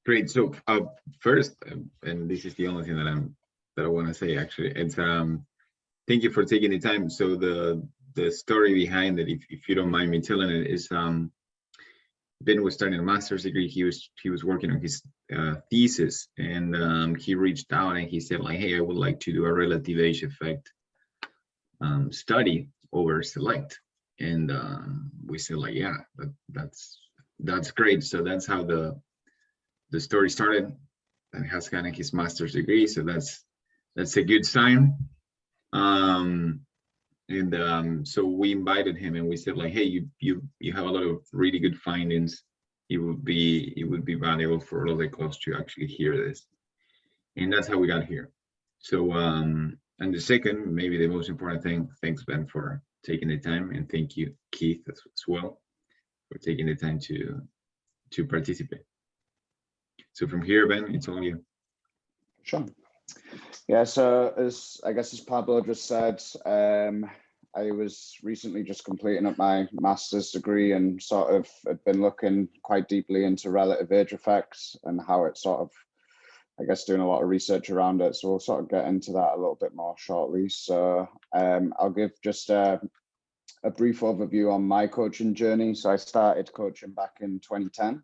Great. So first, and this is the only thing that I want to say actually, it's thank you for taking the time. So the story behind it, if you don't mind me telling it, is Ben was starting a master's degree. He was working on his thesis, and he reached out and he said like, "Hey, I would like to do a relative age effect study over select." And we said like, "Yeah, that's great." So that's how the story started. And has kind of his master's degree, so that's a good sign. And so we invited him and we said like, hey, you have a lot of really good findings. It would be valuable for all the clubs to actually hear this. And that's how we got here. So and the second, maybe the most important thing, thanks Ben for taking the time, and thank you Keith as well for taking the time to participate. So from here, Ben, it's all you. Sure. Yeah, so as Pablo just said, I was recently just completing up my master's degree and sort of had been looking quite deeply into relative age effects and how it's sort of, doing a lot of research around it. So we'll sort of get into that a little bit more shortly. So I'll give just a brief overview on my coaching journey. So I started coaching back in 2010.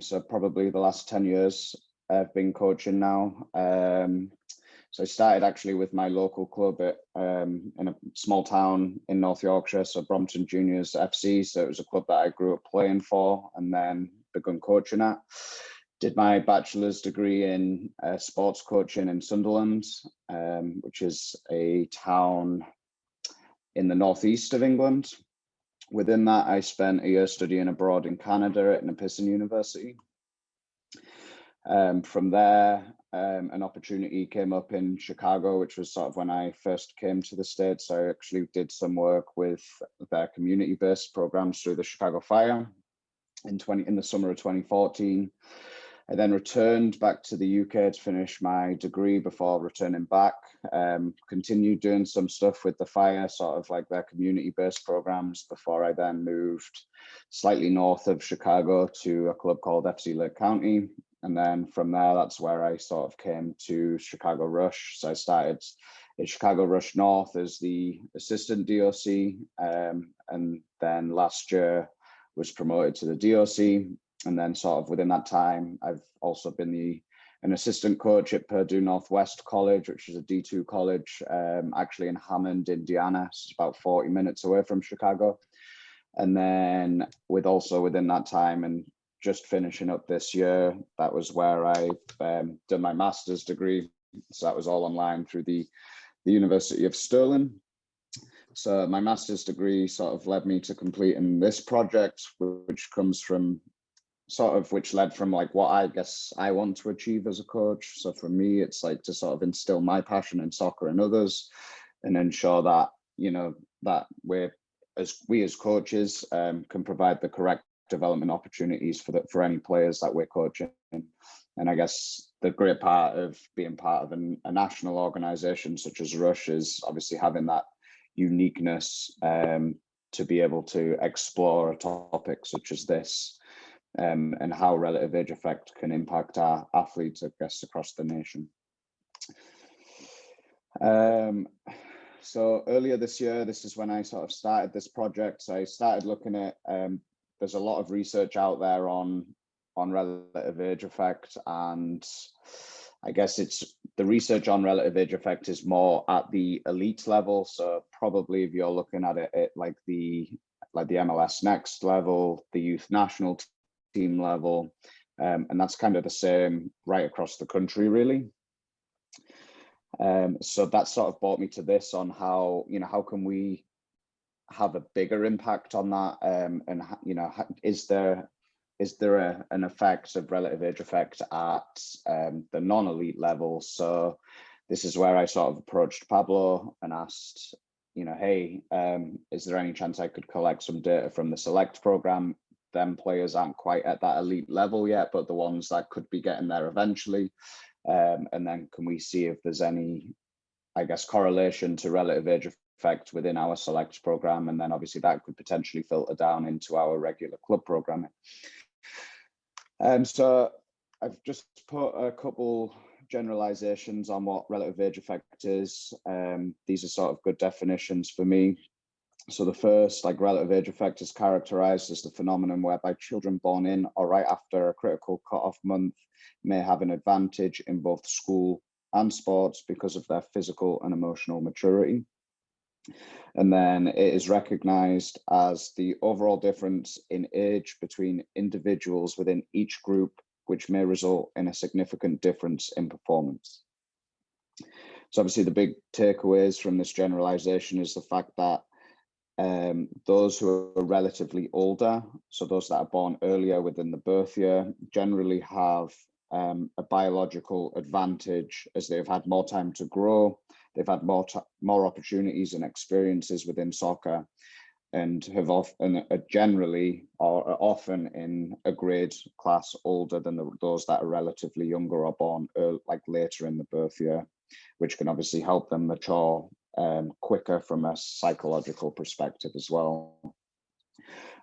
So probably the last 10 years I've been coaching now. So I started actually with my local club in a small town in North Yorkshire, so Brompton Juniors FC. So it was a club that I grew up playing for and then begun coaching at. Did my bachelor's degree in sports coaching in Sunderland, which is a town in the northeast of England. Within that, I spent a year studying abroad in Canada at Nipissing University. From there, an opportunity came up in Chicago, which was sort of when I first came to the States. I actually did some work with their community-based programs through the Chicago Fire in the summer of 2014. I then returned back to the UK to finish my degree before returning back. Continued doing some stuff with the Fire, sort of like their community-based programs, before I then moved slightly north of Chicago to a club called FC Lake County. And then from there, that's where I sort of came to Chicago Rush. So I started at Chicago Rush North as the assistant DOC, and then last year was promoted to the DOC. And then sort of within that time, I've also been an assistant coach at Purdue Northwest College, which is a D2 college, actually in Hammond, Indiana. It's about 40 minutes away from Chicago. And then within that time and just finishing up this year, that was where I've done my master's degree. So that was all online through the University of Stirling. So my master's degree sort of led me to completing this project, which led from like what I guess I want to achieve as a coach. So for me, it's like to sort of instill my passion in soccer in others and ensure that, that we as coaches can provide the correct development opportunities for any players that we're coaching. And I guess the great part of being part of a national organization such as Rush is obviously having that uniqueness to be able to explore a topic such as this, and how relative age effect can impact our athletes, I guess, across the nation. So earlier this year, this is when I sort of started this project. So I started looking at, there's a lot of research out there on relative age effect, and I guess it's the research on relative age effect is more at the elite level. So probably if you're looking at it at like the MLS Next level, the youth national team level, and that's kind of the same right across the country, really. So that sort of brought me to this on how can we have a bigger impact on that, and is there an effect of relative age effect at the non-elite level? So this is where I sort of approached Pablo and asked, hey, is there any chance I could collect some data from the select program? Them players aren't quite at that elite level yet, but the ones that could be getting there eventually. And then can we see if there's any, I guess, correlation to relative age effect within our select program? And then obviously that could potentially filter down into our regular club programming. So I've just put a couple generalizations on what relative age effect is. These are sort of good definitions for me. So the first, like, relative age effect is characterized as the phenomenon whereby children born in or right after a critical cutoff month may have an advantage in both school and sports because of their physical and emotional maturity. And then it is recognized as the overall difference in age between individuals within each group, which may result in a significant difference in performance. So obviously the big takeaways from this generalization is the fact that those who are relatively older, so those that are born earlier within the birth year, generally have a biological advantage as they've had more time to grow, they've had more opportunities and experiences within soccer, and have often generally or are often in a grade class older than those that are relatively younger or born like later in the birth year, which can obviously help them mature quicker from a psychological perspective as well.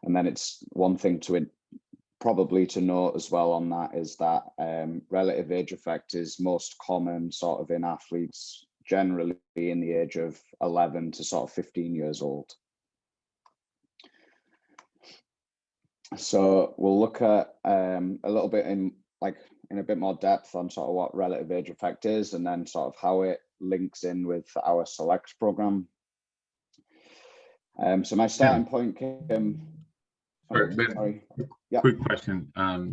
And then it's one thing to probably to note as well on that is that relative age effect is most common sort of in athletes generally in the age of 11 to sort of 15 years old. So we'll look at a little bit in a bit more depth on sort of what relative age effect is, and then sort of how it links in with our select program. So my starting point came. Sorry. Yeah. Quick question,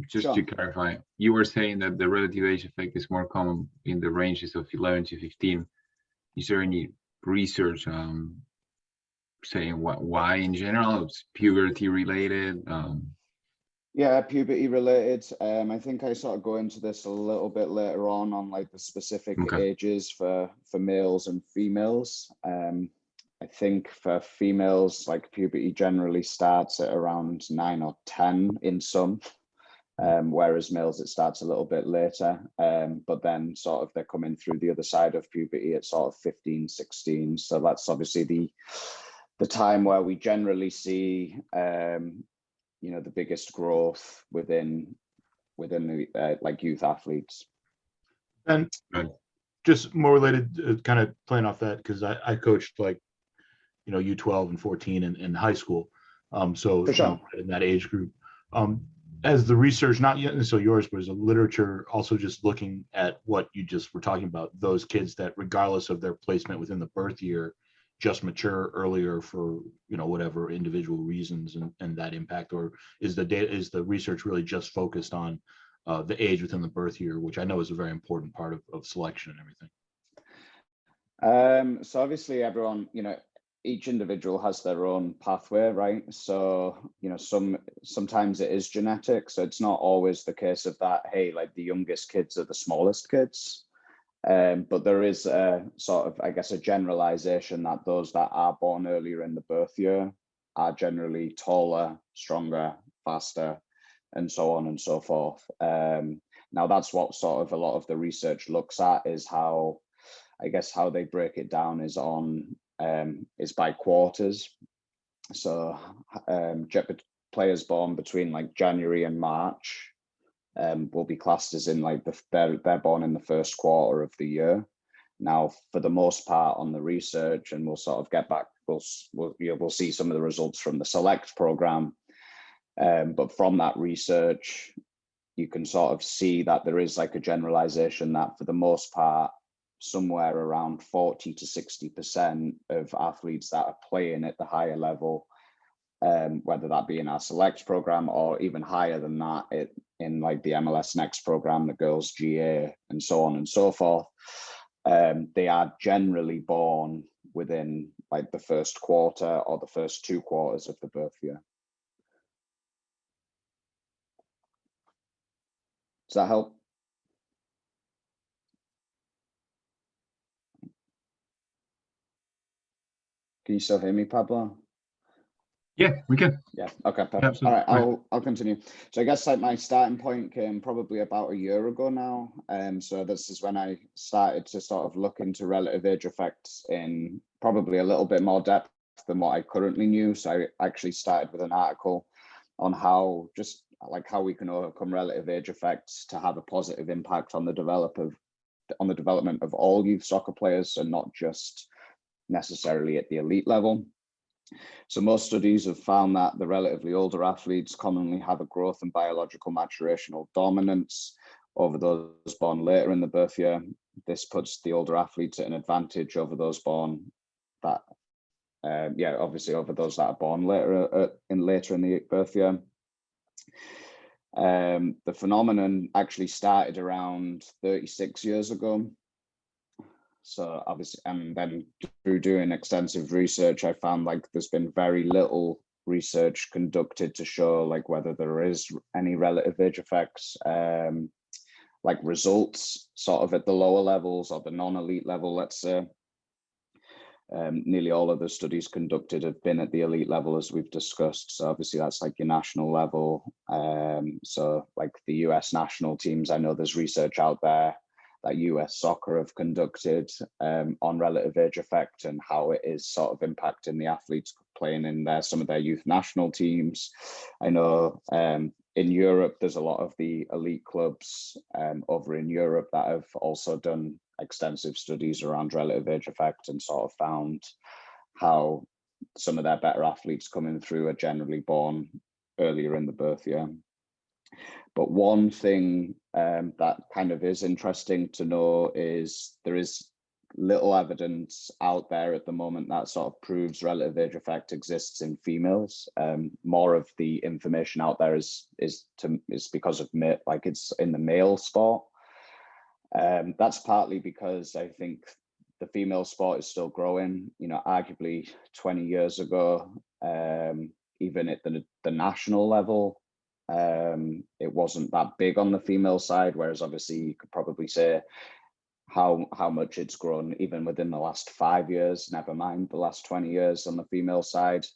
just Sure. to clarify, you were saying that the relative age effect is more common in the ranges of 11 to 15. Is there any research saying why in general? It's puberty related? Yeah, puberty related. I think I sort of go into this a little bit later on like the specific ages for males and females. I think for females, like puberty generally starts at around 9 or 10 in some, whereas males it starts a little bit later. But then sort of they're coming through the other side of puberty at sort of 15, 16. So that's obviously the time where we generally see the biggest growth within the like youth athletes. And just more related, kind of playing off that, because I coached like U12 and 14 in high school, so for sure. In that age group, as the research, not yet necessarily yours, but as a literature also just looking at what you just were talking about, those kids that regardless of their placement within the birth year just mature earlier for whatever individual reasons, and that impact, or is the research really just focused on the age within the birth year, which I know is a very important part of selection and everything? So obviously everyone, each individual has their own pathway, right? So sometimes it is genetic, so it's not always the case of that, hey, like the youngest kids are the smallest kids. But there is a sort of, I guess, a generalization that those that are born earlier in the birth year are generally taller, stronger, faster, and so on and so forth. Now that's what sort of a lot of the research looks at, is how they break it down is by quarters. So players born between like January and March will be classed as in like they're born in the first quarter of the year. Now, for the most part on the research, and we'll sort of get back, we'll see some of the results from the select program. But from that research, you can sort of see that there is like a generalization that for the most part, somewhere around 40 to 60% of athletes that are playing at the higher level, whether that be in our select program or even higher than that in like the MLS Next program, the girls GA, and so on and so forth, they are generally born within like the first quarter or the first 2 quarters of the birth year. Does that help? Can you still hear me, Pablo? Yeah, we can. Yeah. Okay. Perfect. Absolutely. All right. I'll continue. So I guess like my starting point came probably about a year ago now. So this is when I started to sort of look into relative age effects in probably a little bit more depth than what I currently knew. So I actually started with an article on how like how we can overcome relative age effects to have a positive impact on the development of all youth soccer players, and not just necessarily at the elite level. So most studies have found that the relatively older athletes commonly have a growth and biological maturational dominance over those born later in the birth year. This puts the older athletes at an advantage over those born that, obviously over those that are born later in the birth year. The phenomenon actually started around 36 years ago. So obviously, and then through doing extensive research, I found like there's been very little research conducted to show like whether there is any relative age effects, like results sort of at the lower levels or the non-elite level, let's say. Nearly all of the studies conducted have been at the elite level, as we've discussed. So obviously that's like your national level. So like the US national teams, I know there's research out there that US soccer have conducted on relative age effect and how it is sort of impacting the athletes playing in some of their youth national teams. I know in Europe, there's a lot of the elite clubs over in Europe that have also done extensive studies around relative age effect and sort of found how some of their better athletes coming through are generally born earlier in the birth year. But one thing that kind of is interesting to know is there is little evidence out there at the moment that sort of proves relative age effect exists in females. More of the information out there is because of like it's in the male sport. That's partly because I think the female sport is still growing. You know, arguably 20 years ago, even at the national level, it wasn't that big on the female side, whereas obviously you could probably say how much it's grown even within the last 5 years, never mind the last 20 years on the female side.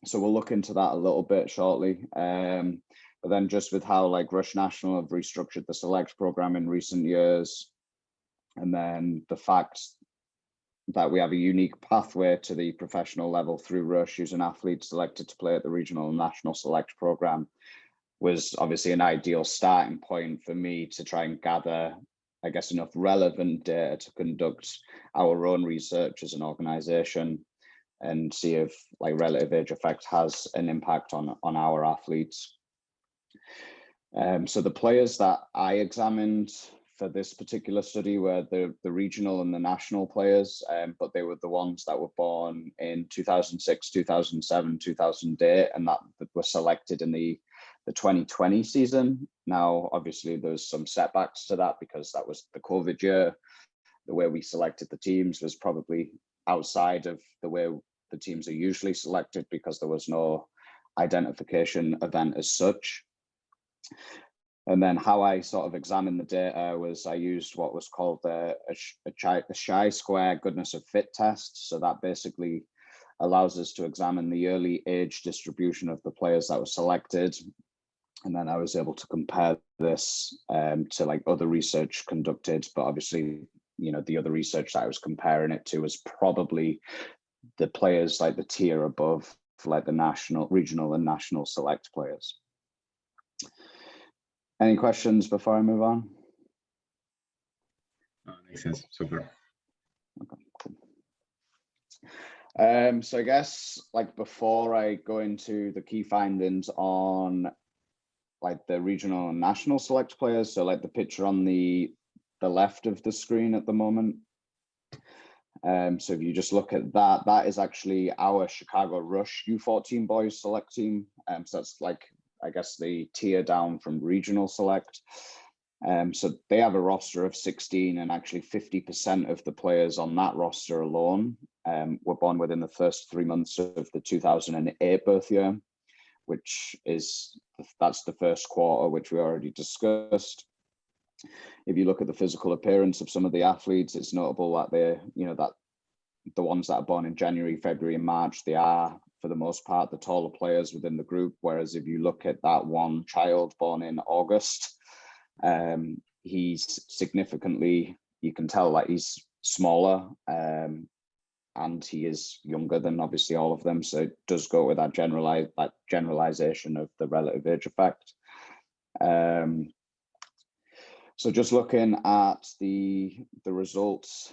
So we'll look into that a little bit shortly. But then just with how like Rush National have restructured the select program in recent years, and then the fact that we have a unique pathway to the professional level through Rush, using athletes selected to play at the regional and national select program, was obviously an ideal starting point for me to try and gather, I guess, enough relevant data to conduct our own research as an organization and see if like relative age effect has an impact on our athletes. So the players that I examined for this particular study were the regional and the national players, but they were the ones that were born in 2006, 2007, 2008, and that were selected in the 2020 season. Now, obviously, there's some setbacks to that because that was the COVID year. The way we selected the teams was probably outside of the way the teams are usually selected because there was no identification event as such. And then how I sort of examined the data was I used what was called a chi-square goodness of fit test. So that basically allows us to examine the early age distribution of the players that were selected. And then I was able to compare this to like other research conducted, but obviously, you know, the other research that I was comparing it to was probably the players like the tier above, like the national, regional and national select players. Any questions before I move on? Makes sense so far. Okay, cool. So I guess like before I go into the key findings on like the regional and national select players, so like the picture on the left of the screen at the moment. So if you just look at that, that is actually our Chicago Rush U14 boys select team. So that's like, I guess, the tier down from regional select. So they have a roster of 16, and actually 50% of the players on that roster alone were born within the first 3 months of the 2008 birth year, which is, that's the first quarter, which we already discussed. If you look at the physical appearance of some of the athletes, it's notable that they're, you know, that the ones that are born in January, February, and March, they are, for the most part, the taller players within the group. Whereas if you look at that one child born in August, he's significantly, you can tell that he's smaller. and he is younger than obviously all of them. So it does go with that generalization of the relative age effect. So just looking at the results,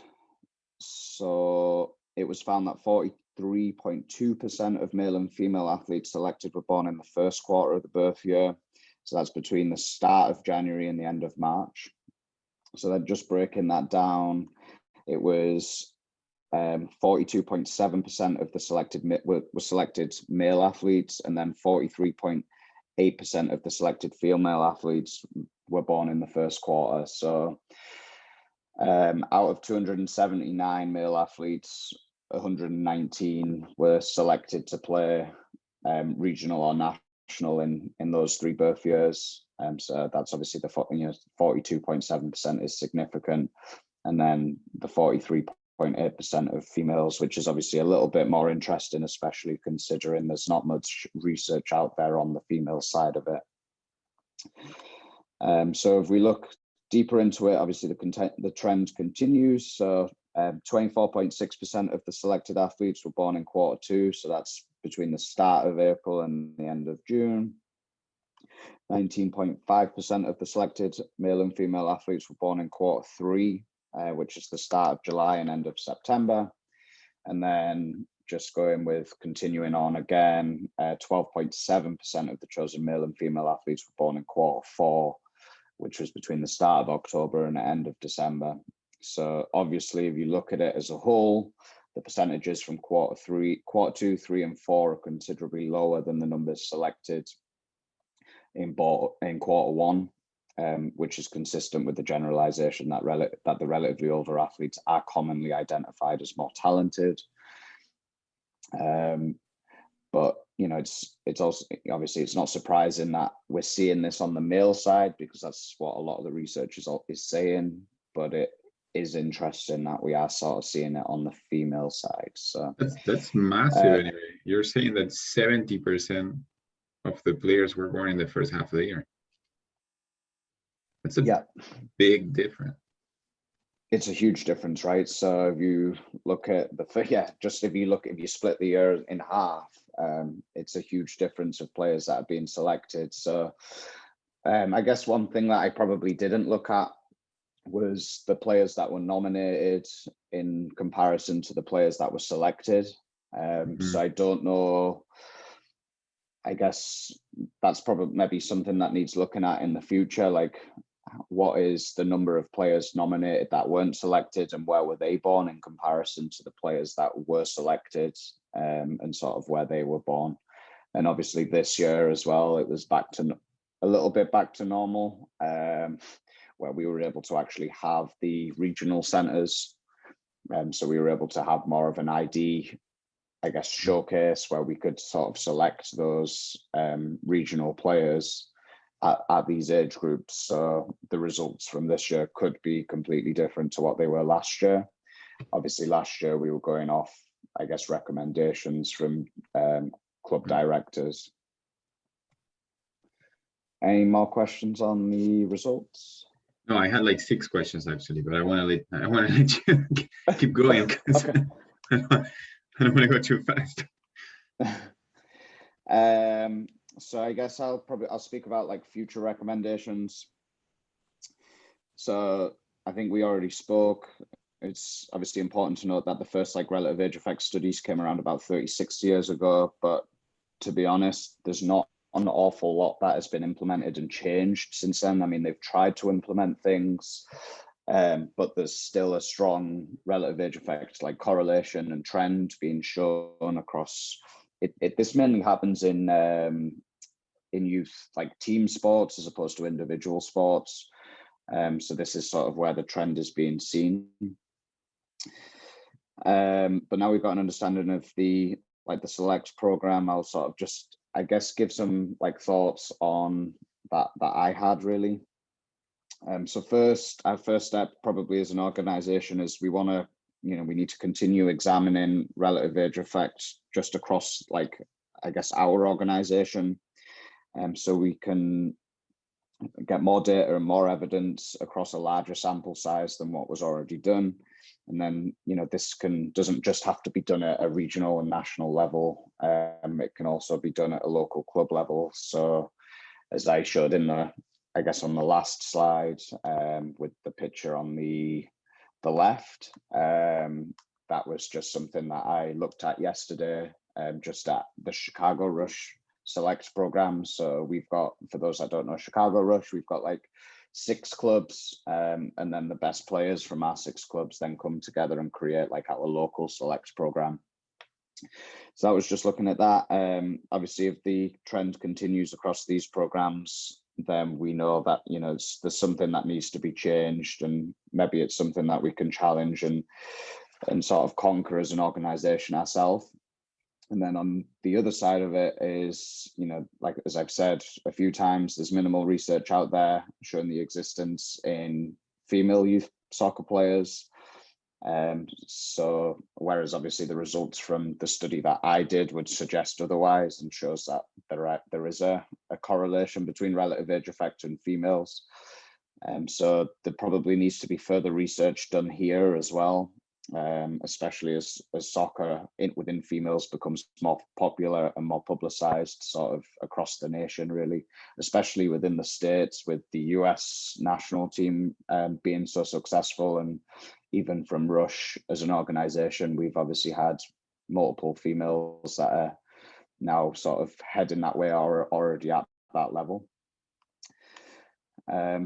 so it was found that 43.2% of male and female athletes selected were born in the first quarter of the birth year. So that's between the start of January and the end of March. So then just breaking that down, it was 42.7% of the selected were selected male athletes, and then 43.8% of the selected female athletes were born in the first quarter. So out of 279 male athletes, 119 were selected to play regional or national in those 3 birth years. So that's obviously the 42.7% is significant, and then the 43.8% of females, which is obviously a little bit more interesting, especially considering there's not much research out there on the female side of it. So if we look deeper into it, obviously the trend continues. So 24.6% of the selected athletes were born in quarter 2. So that's between the start of April and the end of June. 19.5% of the selected male and female athletes were born in quarter 3, which is the start of July and end of September. And then just going with continuing on again, 12.7% of the chosen male and female athletes were born in quarter 4, which was between the start of October and the end of December. So obviously, if you look at it as a whole, the percentages from quarter 2, 3, and 4 are considerably lower than the numbers selected in quarter 1, which is consistent with the generalization that the relatively older athletes are commonly identified as more talented. But it's also obviously it's not surprising that we're seeing this on the male side, because that's what a lot of the research is saying. But it is interesting that we are sort of seeing it on the female side. So that's massive. Anyway, you're saying that 70% of the players were born in the first half of the year. That's a big difference. It's a huge difference, right? So if you look at if you split the year in half, it's a huge difference of players that are being selected. So I guess one thing that I probably didn't look at was the players that were nominated in comparison to the players that were selected. So I don't know. I guess that's probably maybe something that needs looking at in the future. Like, what is the number of players nominated that weren't selected, and where were they born in comparison to the players that were selected, and sort of where they were born. And obviously this year as well, it was a little bit back to normal, where we were able to actually have the regional centres. So we were able to have more of an ID, I guess, showcase where we could sort of select those regional players at these age groups. So the results from this year could be completely different to what they were last year. Obviously last year we were going off, I guess, recommendations from club directors. Any more questions on the results? No, I had like 6 questions actually, but I want to let you keep going, because Okay. I don't want to go too fast. So I guess I'll speak about like future recommendations. So I think we already spoke. It's obviously important to note that the first like relative age effect studies came around about 36 years ago, but to be honest, there's not an awful lot that has been implemented and changed since then. I mean, they've tried to implement things, but there's still a strong relative age effect, like correlation and trend being shown across it. This mainly happens in youth, like team sports as opposed to individual sports. So this is sort of where the trend is being seen. But now we've got an understanding of the select program. I'll sort of just, I guess, give some like thoughts on that I had really. So our first step probably as an organization is we want to, we need to continue examining relative age effects just across, like, I guess, our organization. So we can get more data and more evidence across a larger sample size than what was already done. And then, this doesn't just have to be done at a regional and national level. It can also be done at a local club level. So as I showed on the last slide, with the picture on the left, that was just something that I looked at yesterday, just at the Chicago Rush Select program. So we've got, for those that don't know Chicago Rush, we've got like 6 clubs, and then the best players from our 6 clubs then come together and create like our local Select program. So I was just looking at that. Obviously, if the trend continues across these programs, then we know that there's something that needs to be changed, and maybe it's something that we can challenge and sort of conquer as an organization ourselves. And then on the other side of it is, like as I've said a few times, there's minimal research out there showing the existence in female youth soccer players. So whereas obviously the results from the study that I did would suggest otherwise, and shows that there is a correlation between relative age effect and females. So there probably needs to be further research done here as well, especially as soccer within females becomes more popular and more publicized sort of across the nation, really, especially within the States, with the US national team being so successful. And even from Rush as an organization, we've obviously had multiple females that are now sort of heading that way or are already at that level.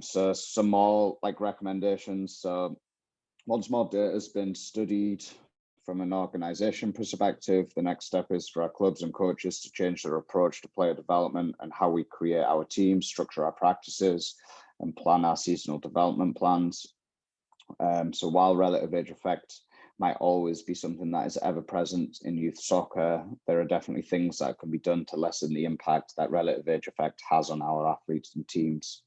So some more like recommendations. So once more data has been studied from an organization perspective, the next step is for our clubs and coaches to change their approach to player development and how we create our teams, structure our practices, and plan our seasonal development plans. So while relative age effect might always be something that is ever present in youth soccer, there are definitely things that can be done to lessen the impact that relative age effect has on our athletes and teams.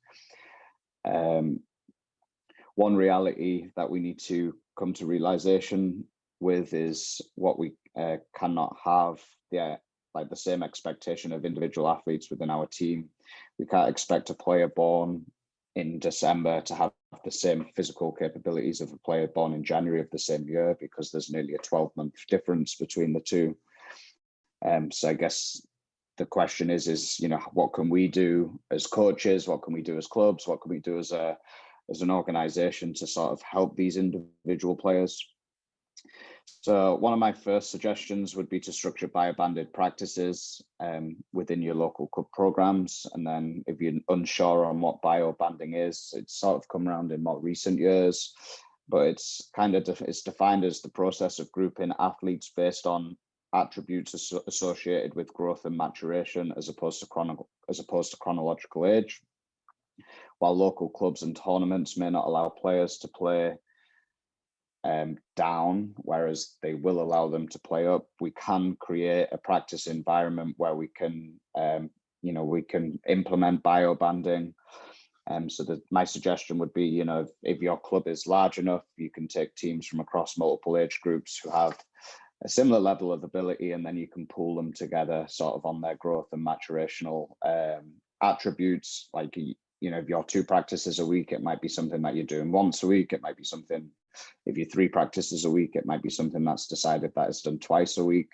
One reality that we need to come to realization with is what we cannot have the same expectation of individual athletes within our team. We can't expect a player born in December to have the same physical capabilities of a player born in January of the same year, because there's nearly a 12-month difference between the two. So I guess the question is, what can we do as coaches? What can we do as clubs? What can we do as an organization to sort of help these individual players? So one of my first suggestions would be to structure bio-banded practices within your local club programs. And then if you're unsure on what bio-banding is, it's sort of come around in more recent years, but it's defined as the process of grouping athletes based on attributes associated with growth and maturation as opposed to chronological age. While local clubs and tournaments may not allow players to play down, whereas they will allow them to play up, we can create a practice environment where we can implement bio-banding. So my suggestion would be, if your club is large enough, you can take teams from across multiple age groups who have a similar level of ability, and then you can pool them together sort of on their growth and maturational attributes. Like, if you're 2 practices a week, it might be something that you're doing once a week. It might be something, if you're 3 practices a week, it might be something that's decided that it's done twice a week.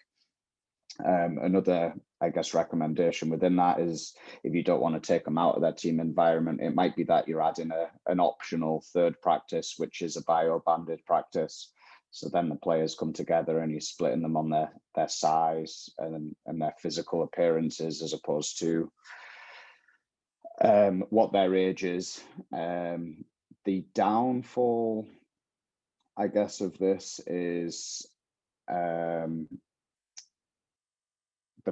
Another, I guess, recommendation within that is, if you don't want to take them out of their team environment, it might be that you're adding an optional 3rd practice, which is a bio-banded practice. So then the players come together and you're splitting them on their size and their physical appearances, as opposed to what their age is. The downfall, I guess, of this is the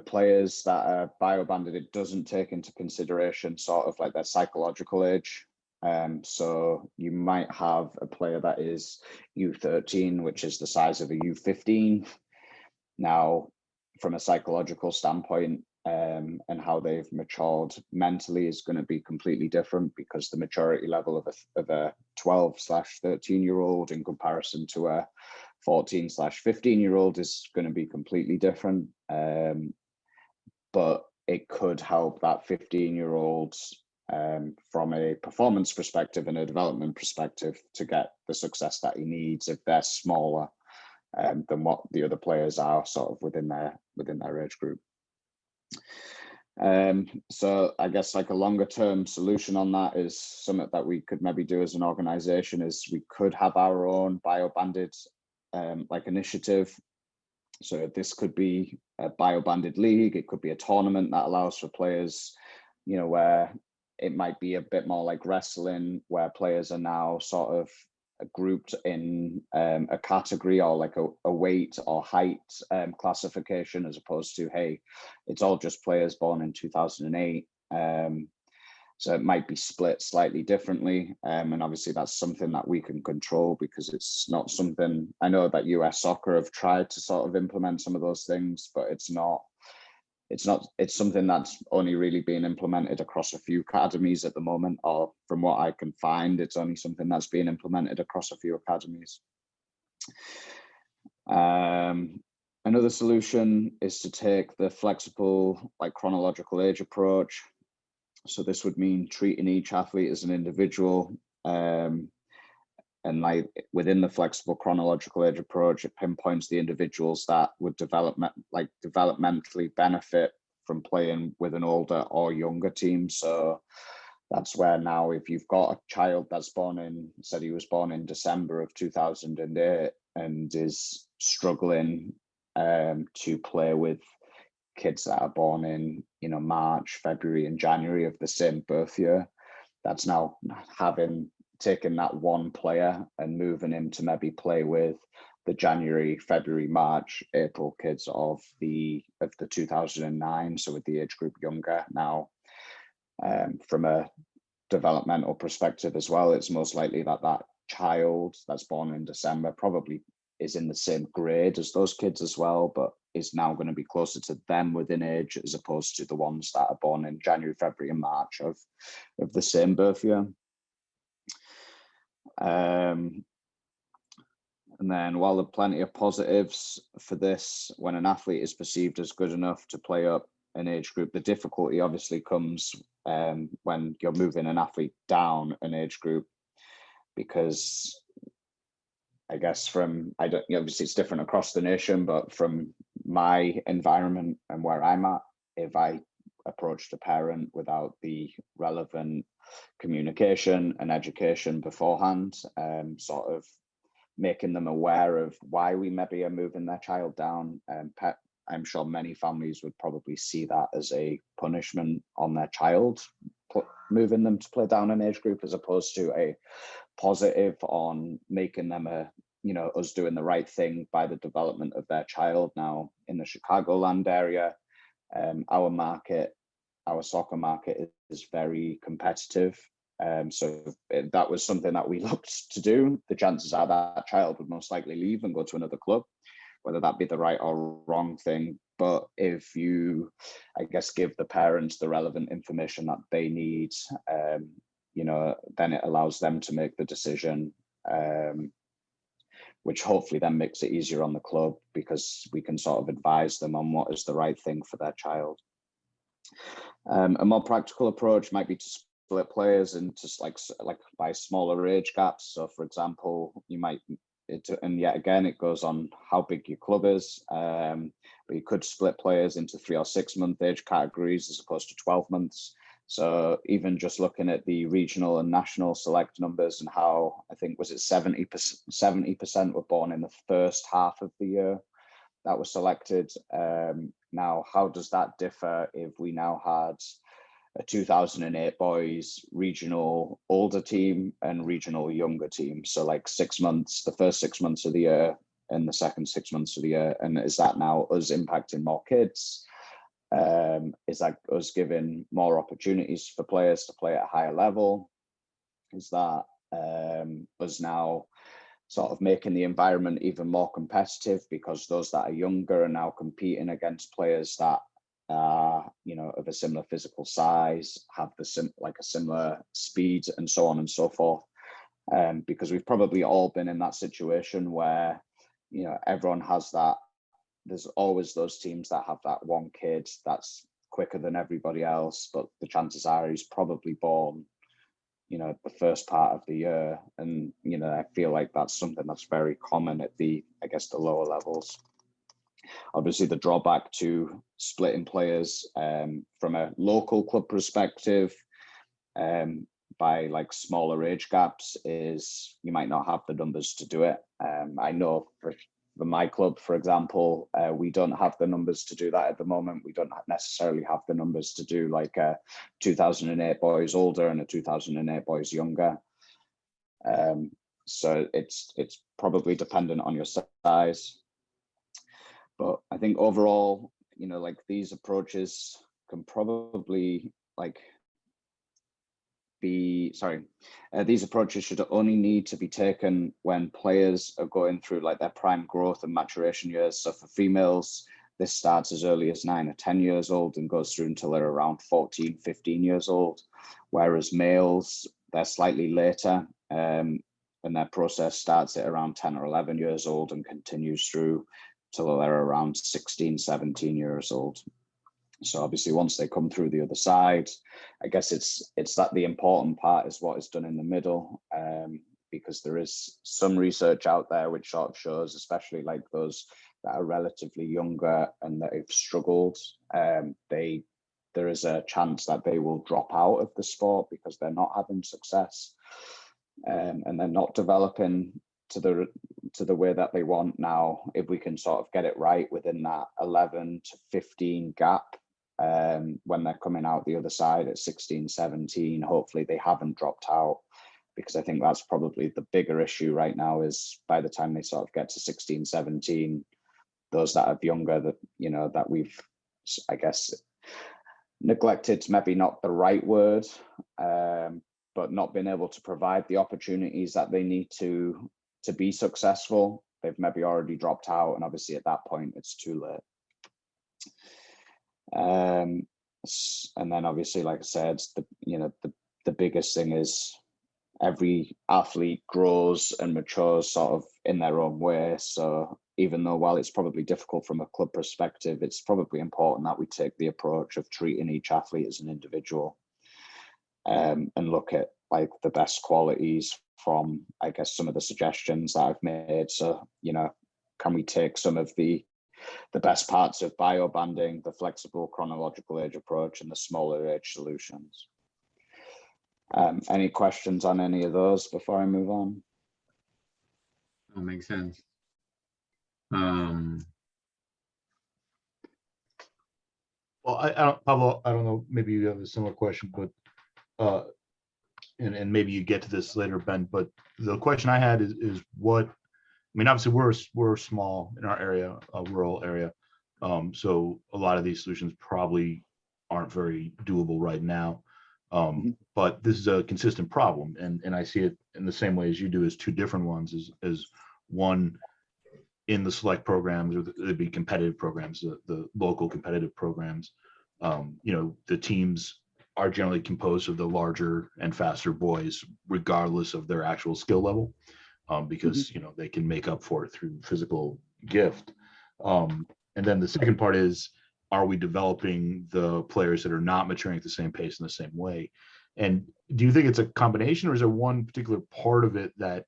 players that are bio-banded, it doesn't take into consideration sort of like their psychological age. So you might have a player that is U13, which is the size of a U15. Now, from a psychological standpoint, and how they've matured mentally is going to be completely different, because the maturity level of a 12/13-year-old in comparison to a 14/15-year-old is going to be completely different. But it could help that 15-year-old from a performance perspective and a development perspective to get the success that he needs if they're smaller than what the other players are sort of within their age group. So I guess like a longer term solution on that is something that we could maybe do as an organization is we could have our own bio-banded like initiative. So this could be a bio-banded league, it could be a tournament that allows for players, you know, where it might be a bit more like wrestling, where players are now sort of grouped in a category or like a weight or height classification, as opposed to, hey, it's all just players born in 2008. So it might be split slightly differently. And obviously that's something that we can control, because it's not something, I know that US soccer have tried to sort of implement some of those things, but it's something that's only really being implemented across a few academies at the moment, or from what I can find, it's only something that's being implemented across a few academies. Another solution is to take the flexible, like chronological age approach. So this would mean treating each athlete as an individual, and like within the flexible chronological age approach, it pinpoints the individuals that would developmentally benefit from playing with an older or younger team. So that's where now, if you've got a child that's said he was born in December of 2008 and is struggling to play with kids that are born in, you know, March, February, and January of the same birth year, that's now taking that one player and moving him to maybe play with the January, February, March, April kids of the 2009. So with the age group younger now, from a developmental perspective as well, it's most likely that that child that's born in December probably is in the same grade as those kids as well, but is now going to be closer to them within age, as opposed to the ones that are born in January, February, and March of the same birth year. And then, while there are plenty of positives for this, when an athlete is perceived as good enough to play up an age group, the difficulty obviously comes when you're moving an athlete down an age group, because I guess obviously it's different across the nation, but from my environment and where I'm at, if I approached a parent without the relevant communication and education beforehand, sort of making them aware of why we maybe are moving their child down, I'm sure many families would probably see that as a punishment on their child, moving them to play down an age group, as opposed to a positive on making them us doing the right thing by the development of their child. Now, in the Chicagoland area, our soccer market is very competitive. So if that was something that we looked to do, the chances are that child would most likely leave and go to another club, whether that be the right or wrong thing. But if you, I guess, give the parents the relevant information that they need, then it allows them to make the decision, which hopefully then makes it easier on the club, because we can sort of advise them on what is the right thing for their child. A more practical approach might be to split players into like by smaller age gaps. So for example, and yet again, it goes on how big your club is, but you could split players into 3 or 6 month age categories as opposed to 12 months. So even just looking at the regional and national select numbers, and how, I think, was it 70% were born in the first half of the year that was selected. Now, how does that differ if we now had a 2008 boys regional older team and regional younger team? So like 6 months, the first 6 months of the year and the second 6 months of the year. And is that now us impacting more kids? Is that us giving more opportunities for players to play at a higher level? Is that us now sort of making the environment even more competitive, because those that are younger are now competing against players that are, of a similar physical size, have a similar speed, and so on and so forth? Because we've probably all been in that situation where, everyone has that. There's always those teams that have that one kid that's quicker than everybody else, but the chances are he's probably born, the first part of the year. And, I feel like that's something that's very common at the lower levels. Obviously, the drawback to splitting players from a local club perspective by like smaller age gaps is you might not have the numbers to do it. I know for my club, for example, we don't have the numbers to do that at the moment. We don't necessarily have the numbers to do like a 2008 boys older and a 2008 boys younger. So it's probably dependent on your size. But I think overall, like these approaches can probably these approaches should only need to be taken when players are going through like their prime growth and maturation years. So for females, this starts as early as 9 or 10 years old and goes through until they're around 14, 15 years old. Whereas males, they're slightly later and their process starts at around 10 or 11 years old and continues through till they're around 16, 17 years old. So obviously once they come through the other side, I guess it's that the important part is what is done in the middle, because there is some research out there which sort of shows, especially like those that are relatively younger and that have struggled, there is a chance that they will drop out of the sport because they're not having success and they're not developing to the way that they want. Now, if we can sort of get it right within that 11 to 15 gap, when they're coming out the other side at 16, 17, hopefully they haven't dropped out, because I think that's probably the bigger issue right now is by the time they sort of get to 16, 17, those that are younger that, that we've, I guess, neglected, maybe not the right word, but not been able to provide the opportunities that they need to be successful. They've maybe already dropped out, and obviously at that point it's too late. And then obviously, like I said, the biggest thing is every athlete grows and matures sort of in their own way. So even though while it's probably difficult from a club perspective, it's probably important that we take the approach of treating each athlete as an individual, and look at like the best qualities from, I guess, some of the suggestions that I've made. So, can we take some of the best parts of biobanding, the flexible chronological age approach, and the smaller age solutions? Any questions on any of those before I move on? That makes sense. Well, Pablo, I don't know, maybe you have a similar question, but and maybe you get to this later, Ben, but the question I had is what, I mean, obviously we're small in our area, a rural area. So a lot of these solutions probably aren't very doable right now. But this is a consistent problem. And I see it in the same way as you do, as two different ones, as one in the select programs, or there'd be competitive programs, the local competitive programs. The teams are generally composed of the larger and faster boys, regardless of their actual skill level, because they can make up for it through physical gift. And then the second part is, are we developing the players that are not maturing at the same pace in the same way? And do you think it's a combination, or is there one particular part of it that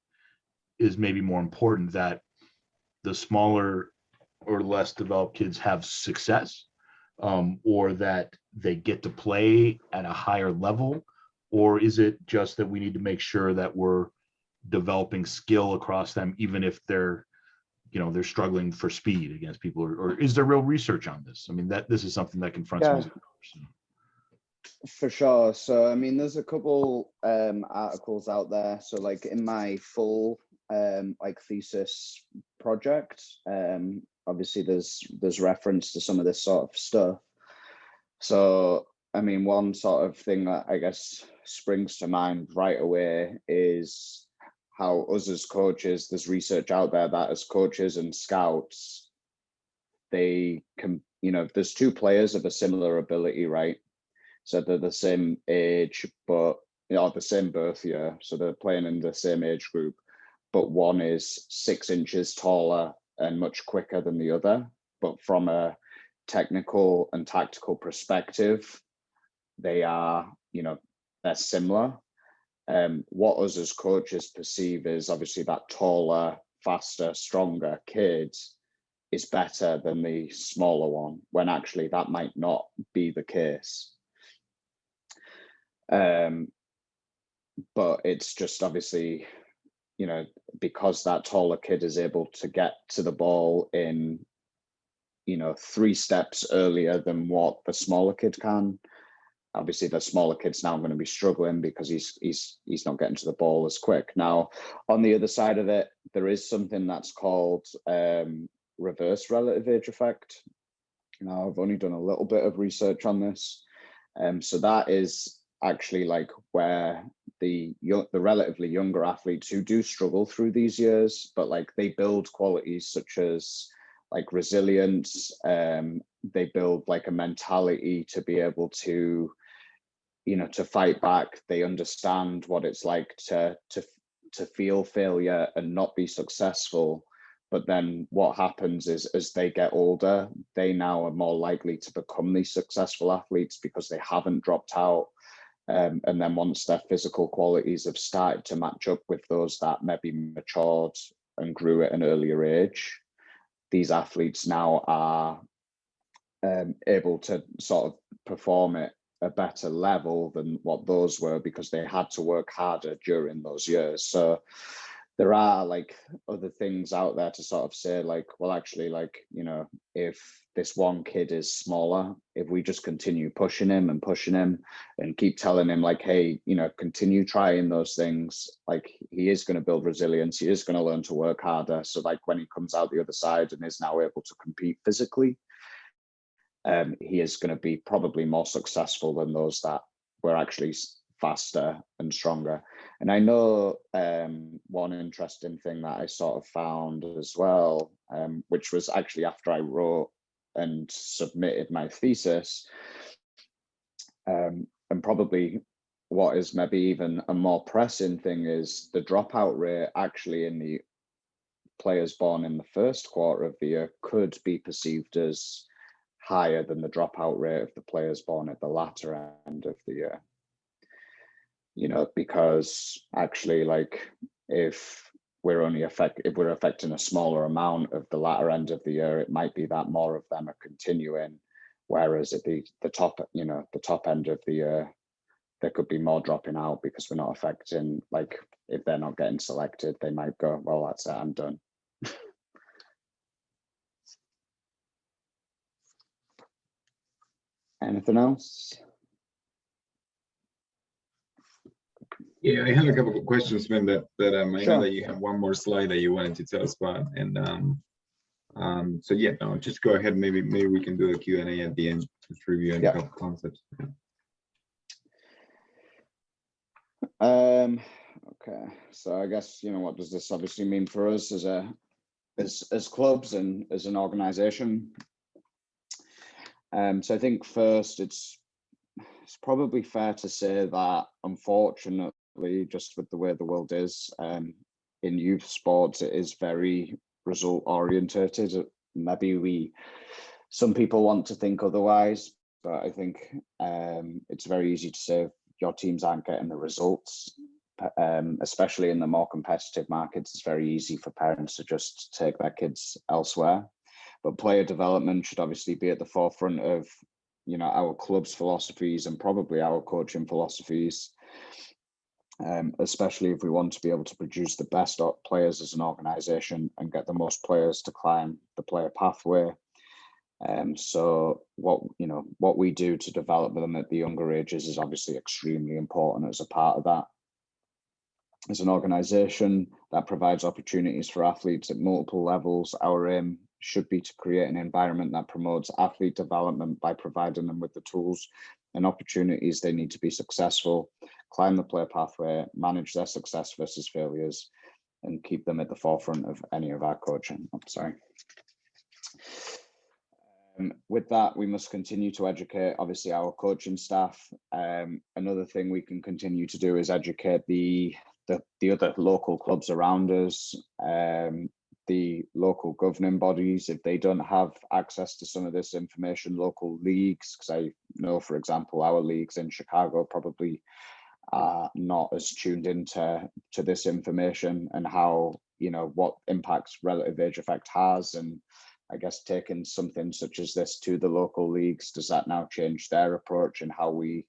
is maybe more important, that the smaller or less developed kids have success, or that they get to play at a higher level? Or is it just that we need to make sure that we're developing skill across them, even if they're struggling for speed against people, or is there real research on this? I mean, this is something that confronts me. For sure. So, I mean, there's a couple articles out there. So like in my full thesis project, obviously there's reference to some of this sort of stuff. So, I mean, one sort of thing that I guess springs to mind right away is how us as coaches, there's research out there that as coaches and scouts, they can, there's two players of a similar ability, right? So they're the same age, but the same birth year. So they're playing in the same age group, but one is 6 inches taller and much quicker than the other. But from a technical and tactical perspective, they are, they're similar. What us as coaches perceive is obviously that taller, faster, stronger kid is better than the smaller one, when actually that might not be the case. But it's just obviously, because that taller kid is able to get to the ball in, 3 steps earlier than what the smaller kid can. Obviously, the smaller kid's now going to be struggling because he's not getting to the ball as quick. Now, on the other side of it, there is something that's called reverse relative age effect. Now, I've only done a little bit of research on this. So that is actually like where the relatively younger athletes who do struggle through these years, but like they build qualities such as like resilience, they build like a mentality to be able to, to fight back. They understand what it's like to feel failure and not be successful. But then what happens is, as they get older, they now are more likely to become these successful athletes because they haven't dropped out. And then once their physical qualities have started to match up with those that maybe matured and grew at an earlier age, these athletes now are able to sort of perform at a better level than what those were because they had to work harder during those years. So there are like other things out there to sort of say like, well, actually, like, if this one kid is smaller, if we just continue pushing him and keep telling him like, hey, continue trying those things, like he is going to build resilience, he is going to learn to work harder. So like when he comes out the other side and is now able to compete physically, he is going to be probably more successful than those that were actually faster and stronger. And I know one interesting thing that I sort of found as well, which was actually after I wrote and submitted my thesis, and probably what is maybe even a more pressing thing is the dropout rate actually in the players born in the first quarter of the year could be perceived as higher than the dropout rate of the players born at the latter end of the year. Because actually, like, if we're affecting a smaller amount of the latter end of the year, it might be that more of them are continuing, whereas at the top end of the year, there could be more dropping out because we're not affecting, like, if they're not getting selected, they might go, well, that's it, I'm done. Anything else? Yeah, I have a couple of questions, Ben, that I know Sure. that you have one more slide that you wanted to tell us about. And so yeah, no, just go ahead. Maybe we can do a Q&A at the end, just reviewing a couple concepts. Okay, so I guess, what does this obviously mean for us as clubs and as an organization? So I think first it's probably fair to say that unfortunately, just with the way the world is, in youth sports, it is very result orientated. Maybe some people want to think otherwise, but I think it's very easy to say if your teams aren't getting the results, especially in the more competitive markets. It's very easy for parents to just take their kids elsewhere. But player development should obviously be at the forefront of our club's philosophies and probably our coaching philosophies, especially if we want to be able to produce the best players as an organization and get the most players to climb the player pathway. So what we do to develop them at the younger ages is obviously extremely important as a part of that. As an organization that provides opportunities for athletes at multiple levels, our aim should be to create an environment that promotes athlete development by providing them with the tools and opportunities they need to be successful, climb the player pathway, manage their success versus failures, and keep them at the forefront of any of our coaching. With that, we must continue to educate, obviously, our coaching staff. Another thing we can continue to do is educate the other local clubs around us, the local governing bodies, if they don't have access to some of this information, local leagues, because I know, for example, our leagues in Chicago probably are not as tuned into this information and how, you know, what impacts relative age effect has. And I guess taking something such as this to the local leagues, does that now change their approach and how we,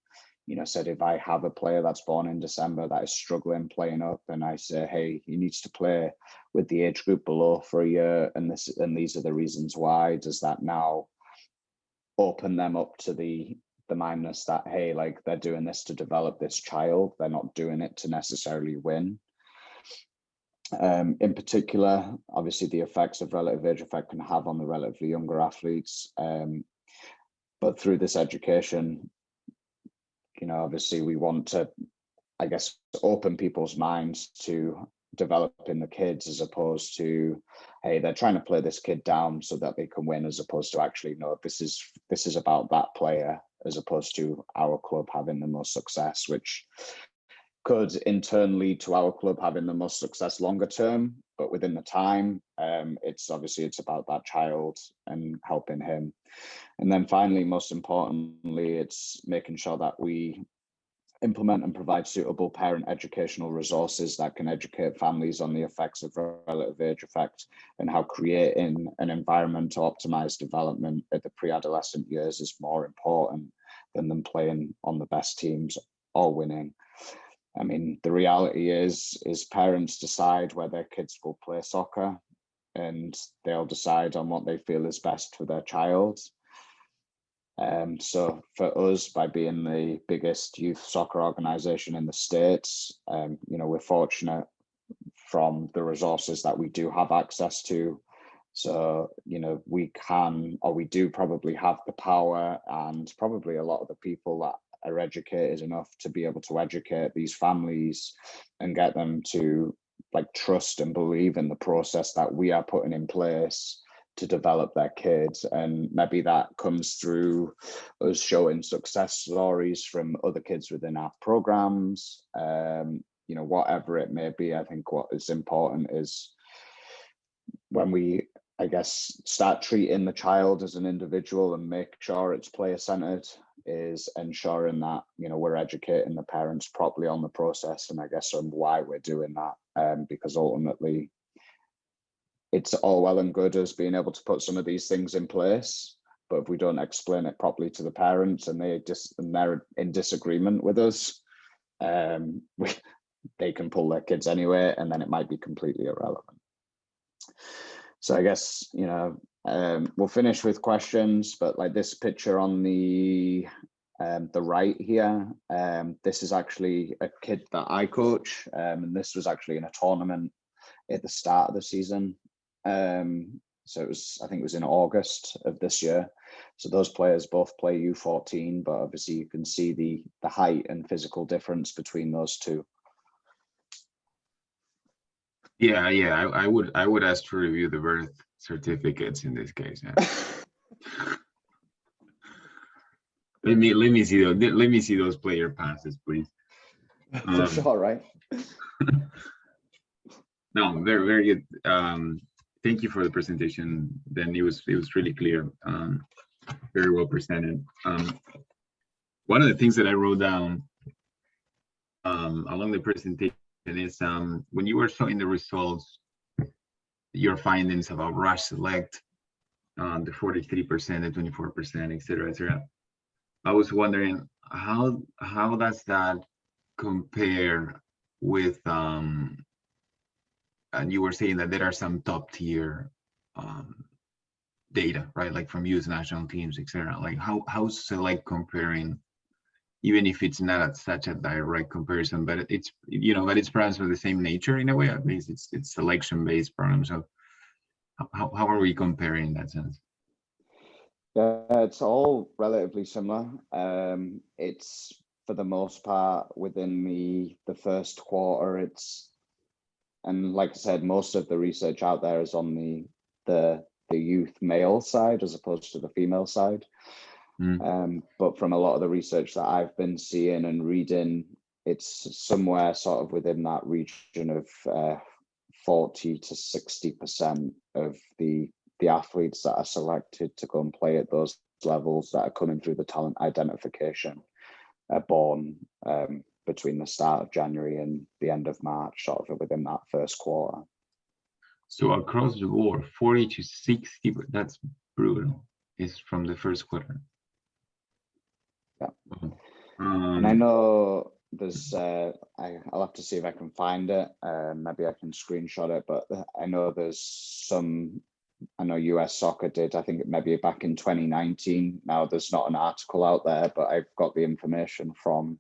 you know, said if I have a player that's born in December that is struggling playing up, and I say, hey, he needs to play with the age group below for a year, and these are the reasons why, does that now open them up to the mindness that, hey, like, they're doing this to develop this child, they're not doing it to necessarily win? In particular, obviously the effects of relative age effect can have on the relatively younger athletes, but through this education, you know, obviously we want to, I guess, open people's minds to developing the kids, as opposed to, hey, they're trying to play this kid down so that they can win, as opposed to actually, no, this is about that player, as opposed to our club having the most success, which could in turn lead to our club having the most success longer term. But within the time, it's about that child and helping him. And then finally, most importantly, it's making sure that we implement and provide suitable parent educational resources that can educate families on the effects of relative age effect, and how creating an environment to optimize development at the pre-adolescent years is more important than them playing on the best teams or winning. I mean, the reality is parents decide where their kids will play soccer, and they'll decide on what they feel is best for their child. So for us, by being the biggest youth soccer organization in the States, you know, we're fortunate from the resources that we do have access to. So, you know, we do probably have the power, and probably a lot of the people that are educated enough to be able to educate these families and get them to, like, trust and believe in the process that we are putting in place to develop their kids. And maybe that comes through us showing success stories from other kids within our programs, you know, whatever it may be. I think what is important is when we, I guess, start treating the child as an individual and make sure it's player centered, is ensuring that, you know, we're educating the parents properly on the process, and I guess on why we're doing that, because ultimately it's all well and good as being able to put some of these things in place, but if we don't explain it properly to the parents and they're in disagreement with us, they can pull their kids anyway, and then it might be completely irrelevant. So I guess, you know, we'll finish with questions, but like this picture on the right here, this is actually a kid that I coach, and this was actually in a tournament at the start of the season. So I think it was in August of this year. So those players both play U14, but obviously you can see the height and physical difference between those two. Yeah, I would ask to review the birth certificates in this case. Yeah. let me see those player passes, please. For sure, right? No, very, very good. Thank you for the presentation. Then it was really clear, very well presented. One of the things that I wrote down along the presentation is when you were showing the results, your findings about rush select, the 43%, the 24%, et cetera, et cetera. I was wondering how does that compare with and you were saying that there are some top tier data, right? Like from US national teams, et cetera. Like how's select comparing, even if it's not such a direct comparison, but it's, you know, but it's perhaps of the same nature in a way. At least it's selection based program. So how are we comparing in that sense? Yeah, it's all relatively similar. It's for the most part within the first quarter. And like I said, most of the research out there is on the youth male side as opposed to the female side. But from a lot of the research that I've been seeing and reading, it's somewhere sort of within that region of 40 to 60% of the athletes that are selected to go and play at those levels that are coming through the talent identification are born between the start of January and the end of March, sort of within that first quarter. So across the board, 40 to 60, that's brutal, is from the first quarter. Yeah. And I know there's, I'll have to see if I can find it. Maybe I can screenshot it, but I know there's some, I know US Soccer did, I think maybe back in 2019. Now there's not an article out there, but I've got the information from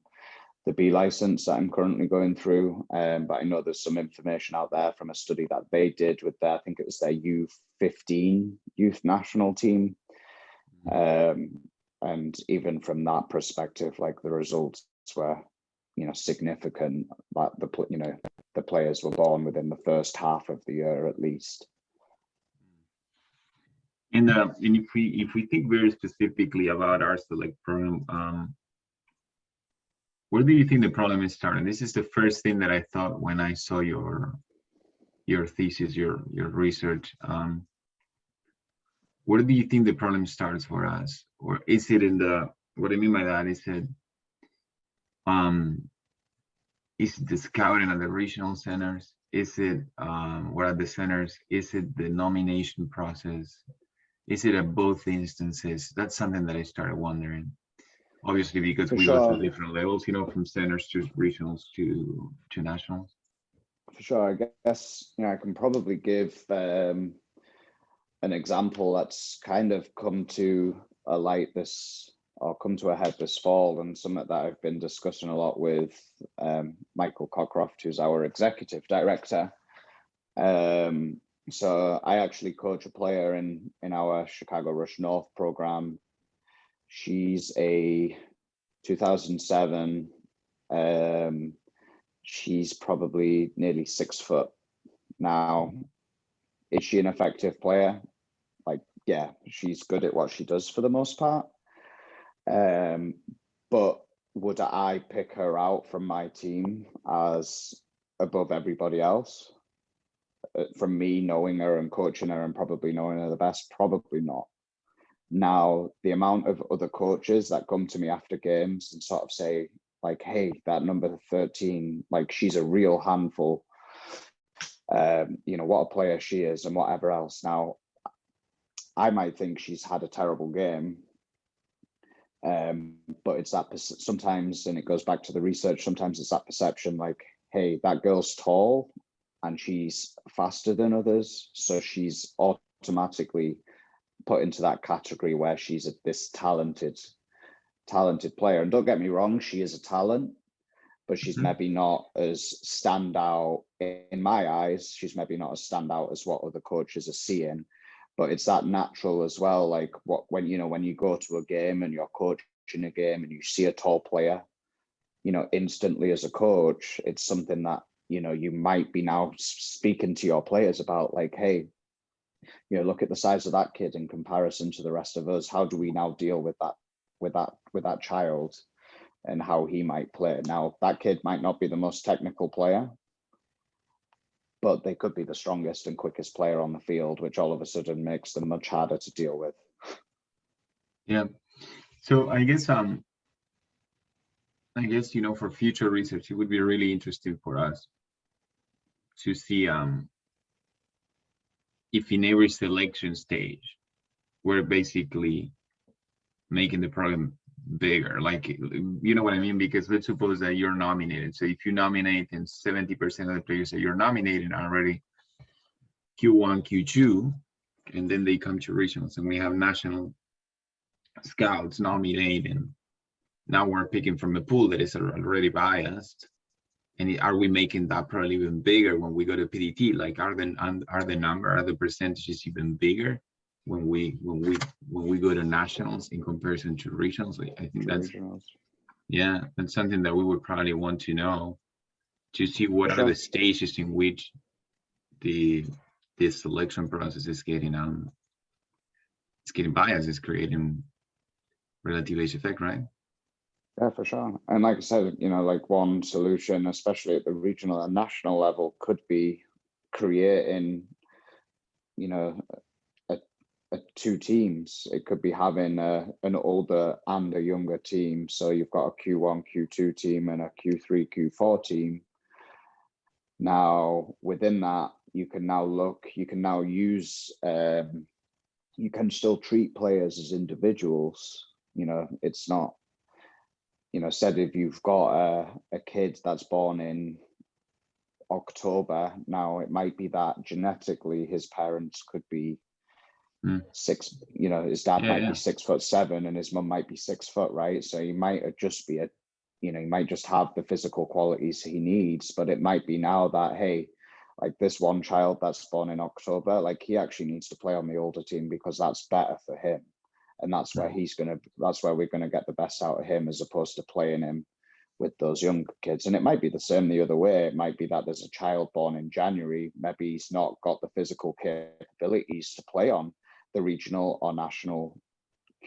the B license that I'm currently going through. But I know there's some information out there from a study that they did with their, I think it was their U15 youth national team. And even from that perspective, like the results were, you know, significant. Like the players were born within the first half of the year at least. And if we think very specifically about our select program, where do you think the problem is starting? This is the first thing that I thought when I saw your thesis, your research. Where do you think the problem starts for us? Or is it in the, what I mean by that is it the scouting at the regional centers? Is it what are the centers? Is it the nomination process? Is it at both instances? That's something that I started wondering. Obviously, because we go through different levels, you know, from centers to regionals to nationals. For sure, I guess, you know, I can probably give an example that's kind of come to a light this, or come to a head this fall, and something that I've been discussing a lot with Michael Cockcroft, who's our executive director. So I actually coach a player in our Chicago Rush North program. She's a 2007. She's probably nearly 6 foot. Now, is she an effective player? Like, yeah, she's good at what she does for the most part. But would I pick her out from my team as above everybody else? From me knowing her and coaching her and probably knowing her the best? Probably not. Now, the amount of other coaches that come to me after games and sort of say, like, hey, that number 13, like, she's a real handful. You know, what a player she is and whatever else. Now, I might think she's had a terrible game. But it's that sometimes, and it goes back to the research, sometimes it's that perception like, hey, that girl's tall and she's faster than others. So she's automatically put into that category where she's this talented player. And don't get me wrong, she is a talent, but she's maybe not as standout in my eyes. She's maybe not as standout as what other coaches are seeing. But it's that natural as well. Like when you go to a game and you're coaching a game and you see a tall player, you know, instantly as a coach, it's something that, you know, you might be now speaking to your players about, like, hey, you know, look at the size of that kid in comparison to the rest of us. How do we now deal with that child and how he might play? Now, that kid might not be the most technical player, but they could be the strongest and quickest player on the field, which all of a sudden makes them much harder to deal with. Yeah. So I guess, you know, for future research, it would be really interesting for us to see if in every selection stage, we're basically making the program bigger, like, you know what I mean? Because let's suppose that you're nominated. So if you nominate and 70% of the players that you're nominating are already Q1, Q2, and then they come to regionals and we have national scouts nominate, and now we're picking from a pool that is already biased. And are we making that probably even bigger when we go to PDT? Like, are the percentages even bigger when we go to nationals in comparison to regionals? I think that's regionals. Yeah, that's something that we would probably want to know, to see what are the stages in which the selection process is getting biased, is creating relative age effect, right? Yeah, for sure. And like I said, you know, like one solution, especially at the regional and national level, could be creating, you know, two teams. It could be having an older and a younger team. So you've got a Q1, Q2 team and a Q3, Q4 team. Now, within that, you can now use, you can still treat players as individuals. You know, it's not, you know, said if you've got a kid that's born in October, now it might be that genetically his parents could be six, you know, his dad might be 6'7" and his mum might be 6 foot, right? So he might just be he might just have the physical qualities he needs, but it might be now that, hey, like this one child that's born in October, like he actually needs to play on the older team because that's better for him. And that's where that's where we're gonna get the best out of him, as opposed to playing him with those young kids. And it might be the same the other way. It might be that there's a child born in January, maybe he's not got the physical capabilities to play on the regional or national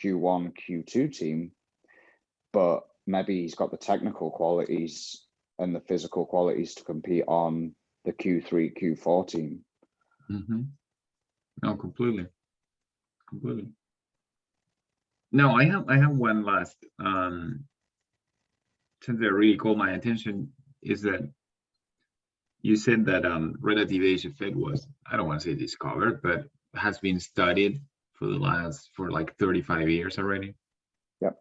Q1, Q2 team, but maybe he's got the technical qualities and the physical qualities to compete on the Q3, Q4 team. No, completely. No, I have one last, something that really caught my attention is that you said that relative age effect was, I don't want to say discovered, but has been studied for like 35 years already. Yep.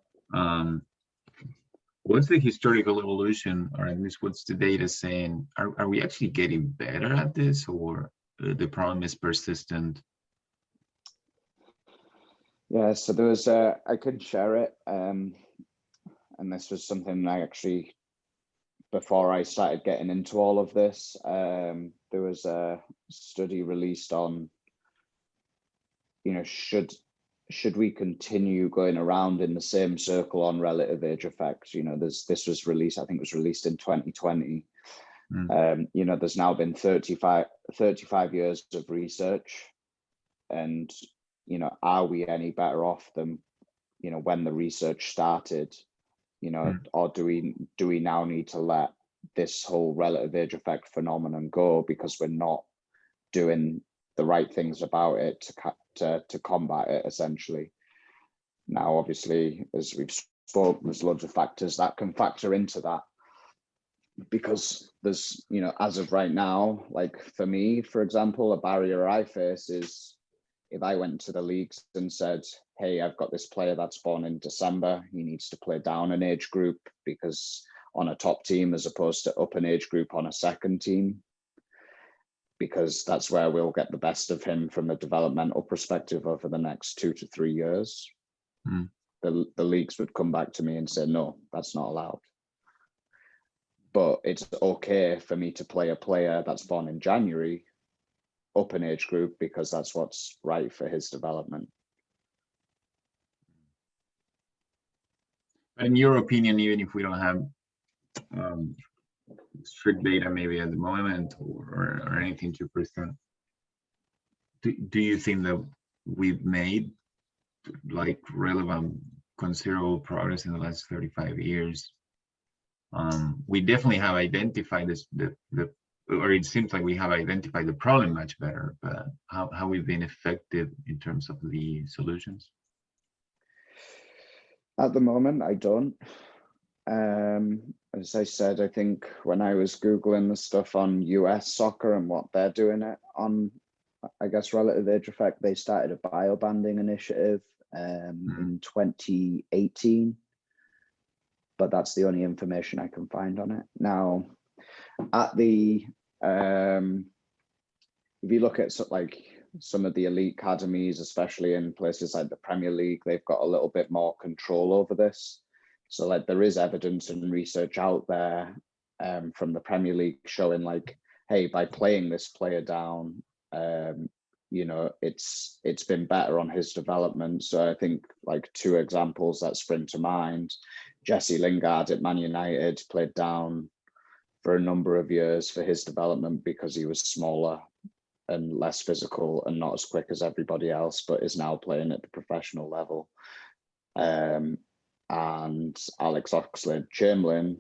What's the historical evolution, or at least what's the data saying? Are we actually getting better at this, or the problem is persistent? Yeah, so there was I could share it, and this was something I actually, before I started getting into all of this, there was a study released on, you know, should we continue going around in the same circle on relative age effects? You know, this was released, I think it was released in 2020. You know, there's now been 35 years of research, and, you know, are we any better off than, you know, when the research started? You know, or do we now need to let this whole relative age effect phenomenon go because we're not doing the right things about it to combat it, essentially? Now, obviously, as we've spoke, there's loads of factors that can factor into that, because there's, you know, as of right now, like for me, for example, a barrier I face is if I went to the leagues and said, hey, I've got this player that's born in December, he needs to play down an age group because on a top team, as opposed to up an age group on a second team, because that's where we'll get the best of him from a developmental perspective over the next 2 to 3 years. The leagues would come back to me and say, no, that's not allowed. But it's okay for me to play a player that's born in January up an age group because that's what's right for his development. In your opinion, even if we don't have strict data maybe at the moment or anything to present, do you think that we've made like relevant, considerable progress in the last 35 years? We definitely have identified this, or it seems like we have identified the problem much better, but how we've been effective in terms of the solutions? At the moment, I don't. As I said, I think when I was Googling the stuff on US soccer and what they're doing it on, I guess, relative age effect, they started a biobanding initiative in 2018. But that's the only information I can find on it. Now, at the, if you look at like some of the elite academies, especially in places like the Premier League, they've got a little bit more control over this. So like there is evidence and research out there from the Premier League showing like, hey, by playing this player down, you know, it's been better on his development. So I think like 2 examples that spring to mind. Jesse Lingard at Man United played down for a number of years for his development because he was smaller and less physical and not as quick as everybody else, but is now playing at the professional level. And Alex Oxlade-Chamberlain,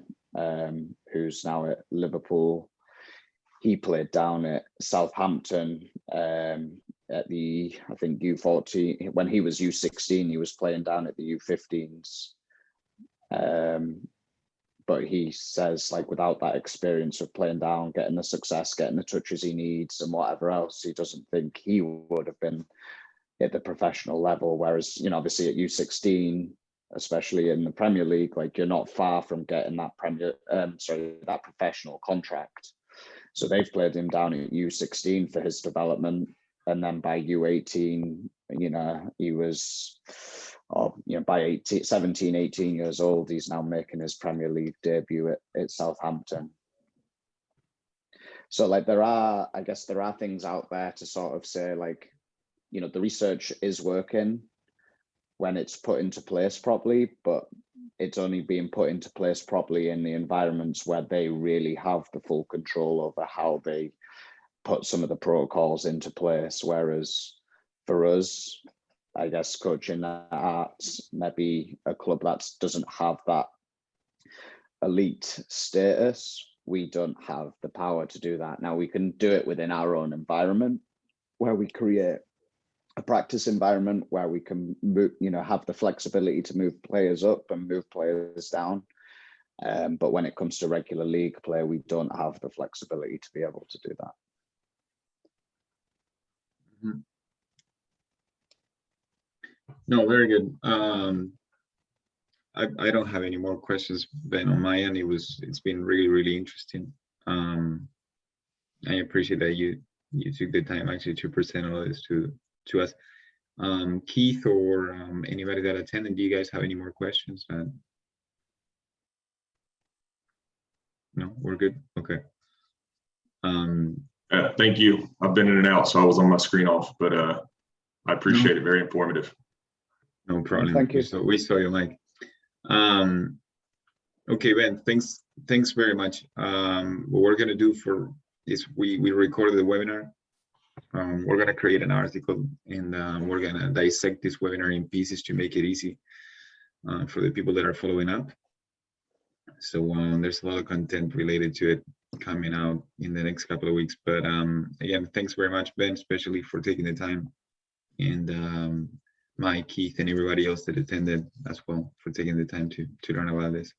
who's now at Liverpool, he played down at Southampton at the, I think, U14. When he was U16, he was playing down at the U15s. But he says, like, without that experience of playing down, getting the success, getting the touches he needs and whatever else, he doesn't think he would have been at the professional level. Whereas, you know, obviously at U16, especially in the Premier League, like, you're not far from getting that that professional contract. So they've played him down at U16 for his development. And then by U18, you know, he was, by 17, 18 years old, he's now making his Premier League debut at Southampton. So, like, I guess there are things out there to sort of say, like, you know, the research is working when it's put into place properly, but it's only being put into place properly in the environments where they really have the full control over how they put some of the protocols into place. Whereas for us, I guess, coaching at Arts, maybe a club that doesn't have that elite status, we don't have the power to do that. Now, we can do it within our own environment, where we create a practice environment where we can move, you know, have the flexibility to move players up and move players down. But when it comes to regular league play, we don't have the flexibility to be able to do that. Mm-hmm. No, very good. I don't have any more questions, Ben, on my end. It's been really, really interesting. I appreciate that you took the time actually to present all this to us. Keith or anybody that attended, do you guys have any more questions? No, we're good. Okay. Thank you. I've been in and out, so I was on my screen off, but I appreciate it. Very informative. No problem. Thank you. So we saw your mic. Okay, Ben, thanks very much. What we're gonna do is we recorded the webinar. We're gonna create an article, and we're gonna dissect this webinar in pieces to make it easy for the people that are following up. So there's a lot of content related to it coming out in the next couple of weeks. But again, thanks very much, Ben, especially for taking the time, and Mike, Keith, and everybody else that attended as well for taking the time to learn about this.